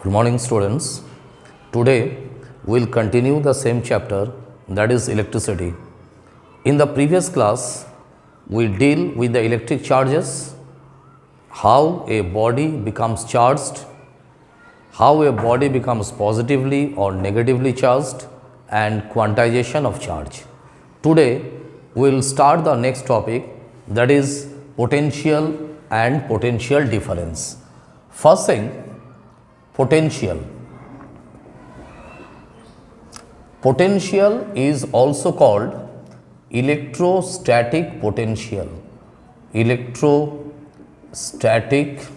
Good morning, students. Today we will continue the same chapter, that is electricity. In the previous class, we deal with the electric charges, how a body becomes charged, how a body becomes positively or negatively charged, and quantization of charge. Today we will start the next topic, that is potential and potential difference. First thing, potential. Potential is also called electrostatic potential. Electrostatic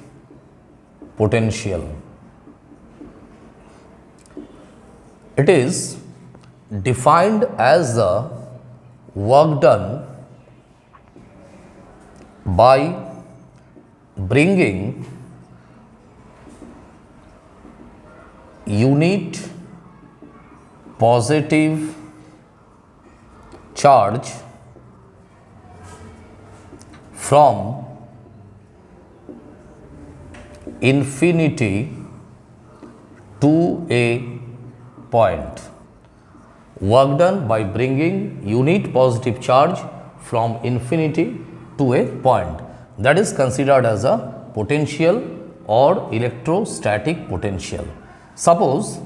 potential. It is defined as the work done by bringing unit positive charge from infinity to a point. Work done by bringing unit positive charge from infinity to a point. That is considered as a potential or electrostatic potential. Suppose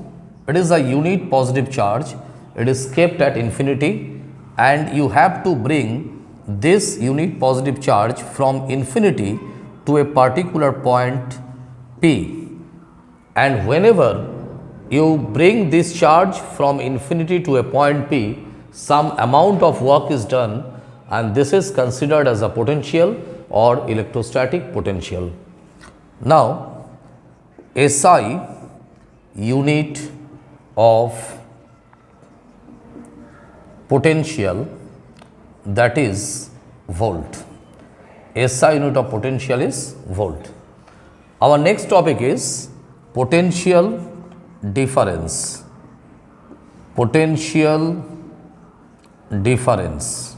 it is a unit positive charge, it is kept at infinity, and you have to bring this unit positive charge from infinity to a particular point P. And whenever you bring this charge from infinity to a point P, some amount of work is done, and this is considered as a potential or electrostatic potential. Now, SI unit of potential, that is volt. SI unit of potential is volt. Our next topic is potential difference. Potential difference.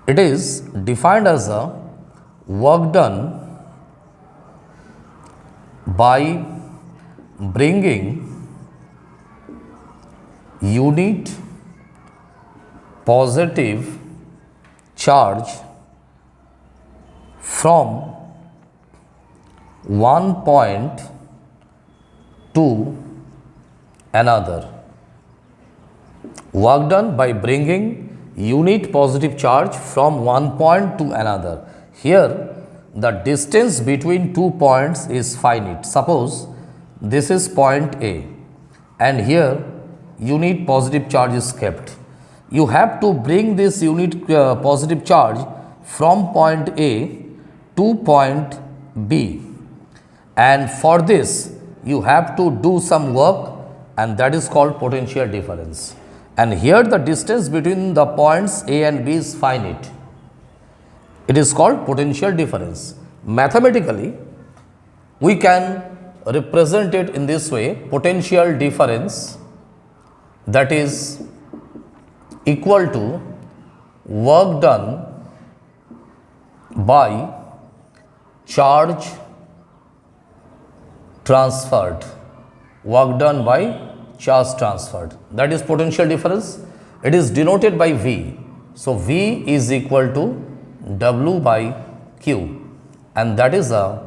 It is defined as a work done by bringing unit positive charge from one point to another. Work done by bringing unit positive charge from one point to another. Here the distance between 2 points is finite. Suppose this is point A and here unit positive charge is kept. You have to bring this unit positive charge from point A to point B, and for this you have to do some work, and that is called potential difference. And here the distance between the points A and B is finite. It is called potential difference. Mathematically, we can represent it in this way: potential difference, that is equal to work done by charge transferred. Work done by charge transferred, that is potential difference. It is denoted by V. So V is equal to W by Q, and that is a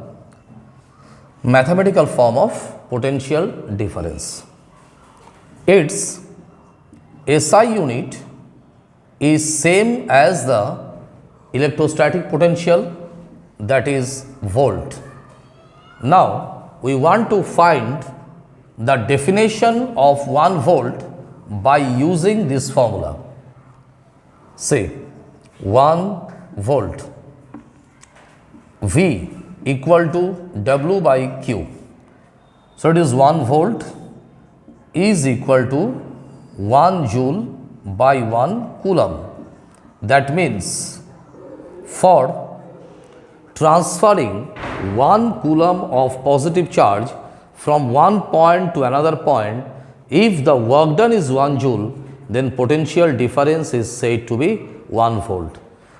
mathematical form of potential difference. Its SI unit is same as the electrostatic potential, that is volt. Now we want to find the definition of 1 volt by using this formula. Say 1 volt, V equal to W by Q. So it is 1 volt is equal to 1 joule by 1 coulomb. That means for transferring 1 coulomb of positive charge from one point to another point, if the work done is 1 joule, then potential difference is said to be 1 volt.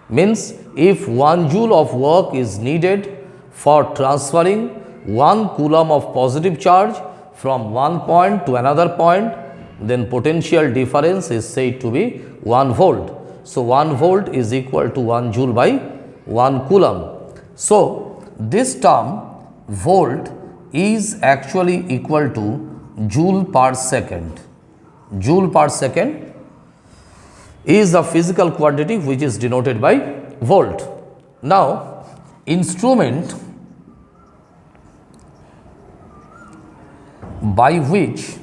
Means if 1 joule of work is needed for transferring 1 coulomb of positive charge from one point to another point, then potential difference is said to be 1 volt. So, 1 volt is equal to 1 joule by 1 coulomb. So, this term volt is actually equal to joule per second. Joule per second is the physical quantity which is denoted by volt. Now, instrument by which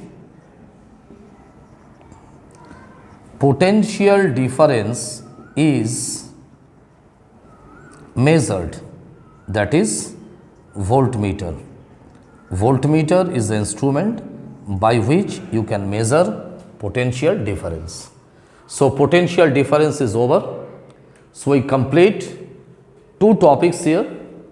potential difference is measured, that is voltmeter. Voltmeter is the instrument by which you can measure potential difference. So, potential difference is over. So, we complete two topics here.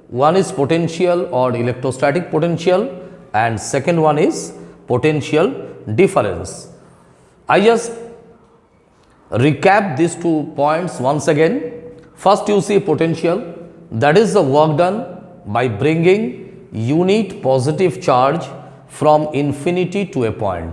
One is potential or electrostatic potential, and second one is potential difference. I just recap these 2 points once again. First, you see potential, that is the work done by bringing unit positive charge from infinity to a point.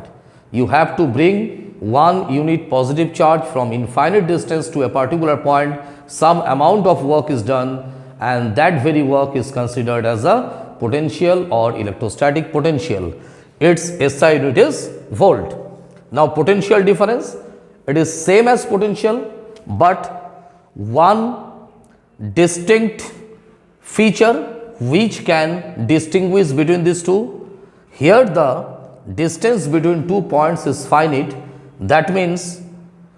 You have to bring one unit positive charge from infinite distance to a particular point. Some amount of work is done, and that very work is considered as a potential or electrostatic potential. Its SI unit is volt. Now, potential difference, it is same as potential, but one distinct feature which can distinguish between these two. Here the distance between 2 points is finite. That means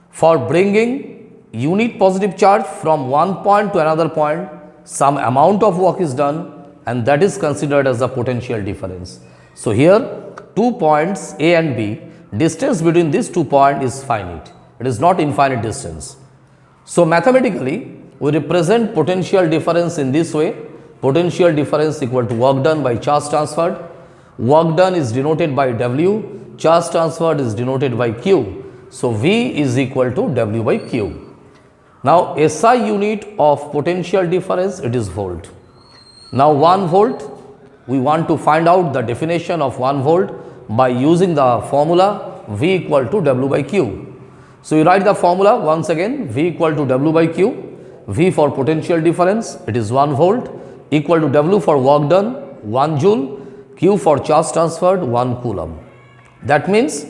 for bringing unit positive charge from one point to another point, some amount of work is done, and that is considered as the potential difference. So, here 2 points A and B, distance between these 2 points is finite. It is not infinite distance. So, mathematically we represent potential difference in this way. Potential difference equal to work done by charge transferred. Work done is denoted by W, charge transferred is denoted by Q. So, V is equal to W by Q. Now, SI unit of potential difference, it is volt. Now, 1 volt, we want to find out the definition of 1 volt by using the formula V equal to W by Q. So, you write the formula once again, V equal to W by Q. V for potential difference, it is 1 volt, equal to W for work done 1 joule, Q for charge transferred 1 coulomb. That means,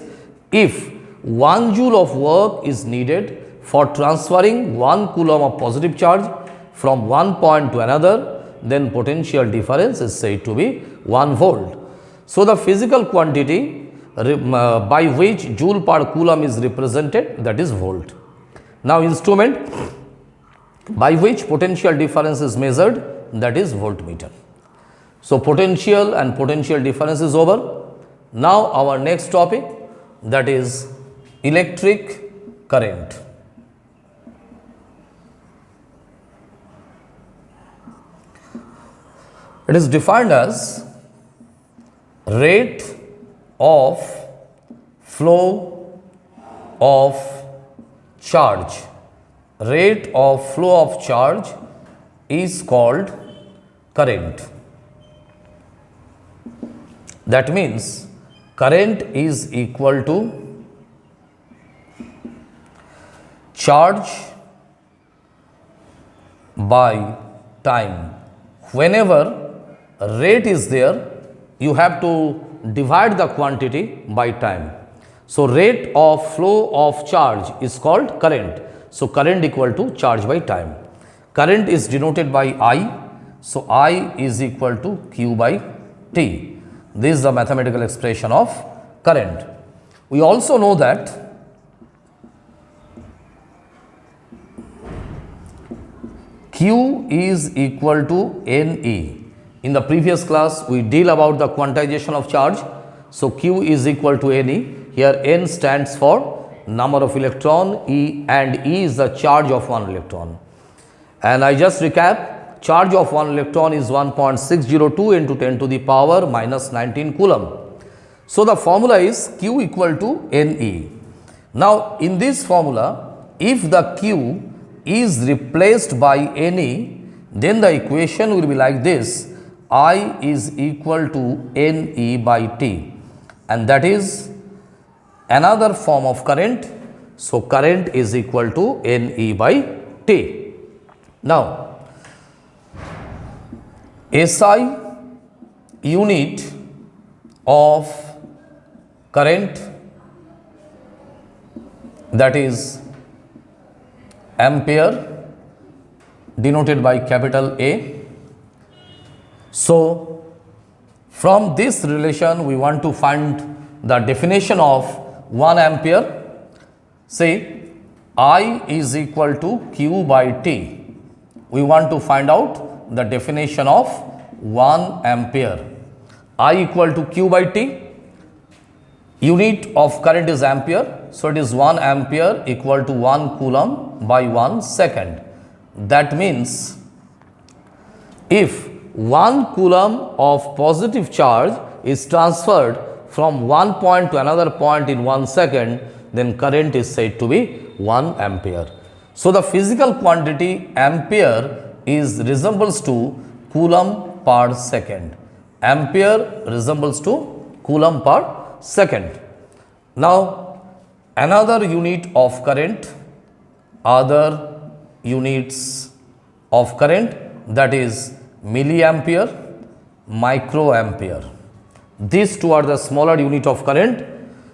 if 1 joule of work is needed for transferring 1 coulomb of positive charge from one point to another, then potential difference is said to be 1 volt. So, the physical quantity by which joule per coulomb is represented, that is volt. Now, instrument by which potential difference is measured, that is voltmeter. So, potential and potential difference is over. Now, our next topic, that is electric current. It is defined as rate of flow of charge. Rate of flow of charge is called current. That means current is equal to charge by time. Whenever rate is there, you have to divide the quantity by time. So, rate of flow of charge is called current. So, current equal to charge by time. Current is denoted by I. So, I is equal to Q by T. This is the mathematical expression of current. We also know that Q is equal to NE. In the previous class, we deal about the quantization of charge. So, Q is equal to NE. Here N stands for number of electron, E and E is the charge of one electron. And I just recap, charge of one electron is 1.602 into 10 to the power minus 19 coulomb. So, the formula is Q equal to NE. Now, in this formula, if the Q is replaced by NE, then the equation will be like this. I is equal to Ne by T, and that is another form of current. So, current is equal to Ne by T. Now, SI unit of current, that is ampere, denoted by capital A. So, from this relation we want to find the definition of 1 ampere. Say I is equal to Q by T. We want to find out the definition of 1 ampere. I equal to Q by T. Unit of current is ampere. So, it is 1 ampere equal to 1 coulomb by 1 second. That means, if 1 coulomb of positive charge is transferred from one point to another point in 1 second, then current is said to be 1 ampere. So, the physical quantity ampere is resembles to coulomb per second. Ampere resembles to coulomb per second. Now, another unit of current, other units of current, that is milliampere, microampere. These two are the smaller unit of current.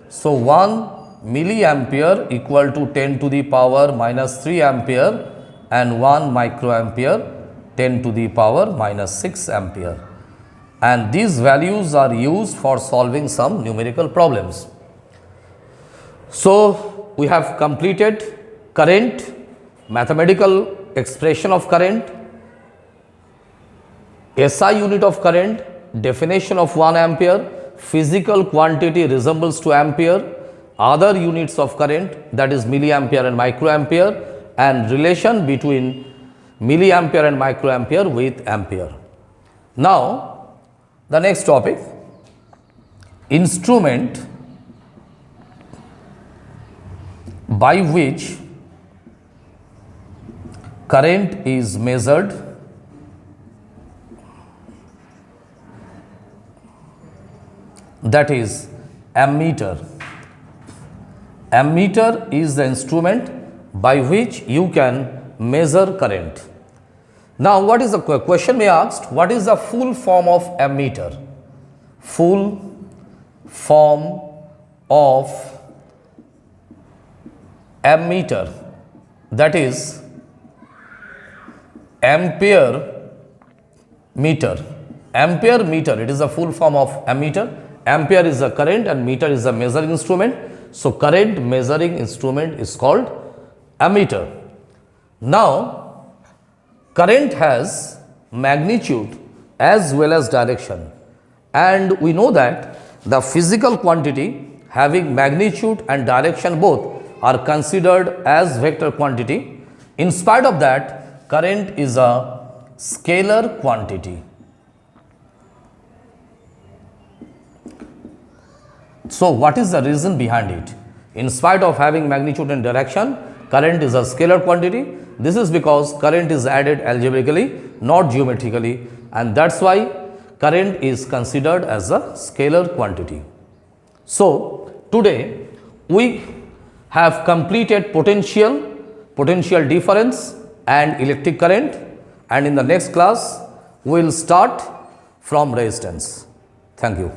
So, 1 milliampere equal to 10 to the power minus 3 ampere, and 1 microampere 10 to the power minus 6 ampere. And these values are used for solving some numerical problems. So, we have completed current, mathematical expression of current, SI unit of current, definition of 1 ampere, physical quantity resembles to ampere, other units of current, that is milliampere and microampere, and relation between milliampere and microampere with ampere. Now, the next topic, instrument by which current is measured, that is ammeter. Ammeter is the instrument by which you can measure current. Now, what is the question may ask, what is the full form of ammeter? Full form of ammeter, that is ampere meter. Ampere meter, it is the full form of ammeter. Ampere is the current and meter is the measuring instrument. So, current measuring instrument is called ammeter. Now, current has magnitude as well as direction, and we know that the physical quantity having magnitude and direction both are considered as vector quantity. In spite of that, current is a scalar quantity. So, what is the reason behind it? In spite of having magnitude and direction, current is a scalar quantity. This is because current is added algebraically, not geometrically, and that is why current is considered as a scalar quantity. So, today we have completed potential difference and electric current, and in the next class we will start from resistance. Thank you.